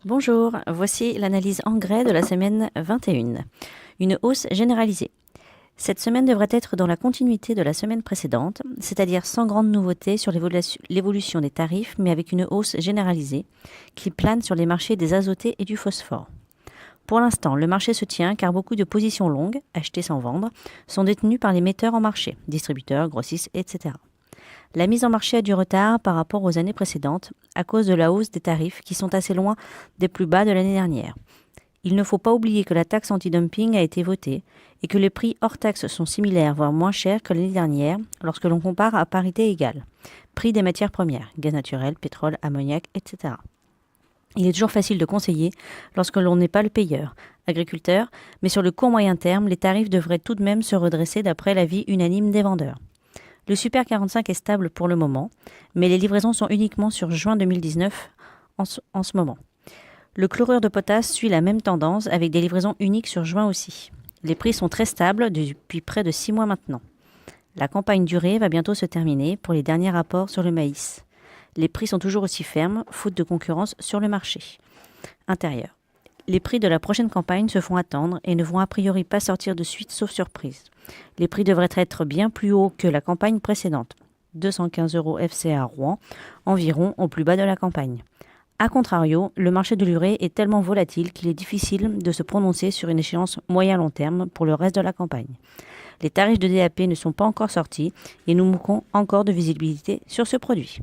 Bonjour, voici l'analyse engrais de la semaine 21. Une hausse généralisée. Cette semaine devrait être dans la continuité de la semaine précédente, c'est-à-dire sans grande nouveauté sur l'évolution des tarifs, mais avec une hausse généralisée qui plane sur les marchés des azotés et du phosphore. Pour l'instant, le marché se tient car beaucoup de positions longues, achetées sans vendre, sont détenues par les metteurs en marché, distributeurs, grossistes, etc. La mise en marché a du retard par rapport aux années précédentes à cause de la hausse des tarifs qui sont assez loin des plus bas de l'année dernière. Il ne faut pas oublier que la taxe anti-dumping a été votée et que les prix hors taxe sont similaires, voire moins chers que l'année dernière lorsque l'on compare à parité égale. Prix des matières premières, gaz naturel, pétrole, ammoniac, etc. Il est toujours facile de conseiller lorsque l'on n'est pas le payeur, agriculteur, mais sur le court moyen terme, les tarifs devraient tout de même se redresser d'après l'avis unanime des vendeurs. Le Super 45 est stable pour le moment, mais les livraisons sont uniquement sur juin 2019 en ce moment. Le chlorure de potasse suit la même tendance avec des livraisons uniques sur juin aussi. Les prix sont très stables depuis près de 6 mois maintenant. La campagne durée va bientôt se terminer pour les derniers rapports sur le maïs. Les prix sont toujours aussi fermes, faute de concurrence sur le marché intérieur. Les prix de la prochaine campagne se font attendre et ne vont a priori pas sortir de suite sauf surprise. Les prix devraient être bien plus hauts que la campagne précédente. 215 € FCA à Rouen, environ au plus bas de la campagne. A contrario, le marché de l'urée est tellement volatile qu'il est difficile de se prononcer sur une échéance moyen-long terme pour le reste de la campagne. Les tarifs de DAP ne sont pas encore sortis et nous manquons encore de visibilité sur ce produit.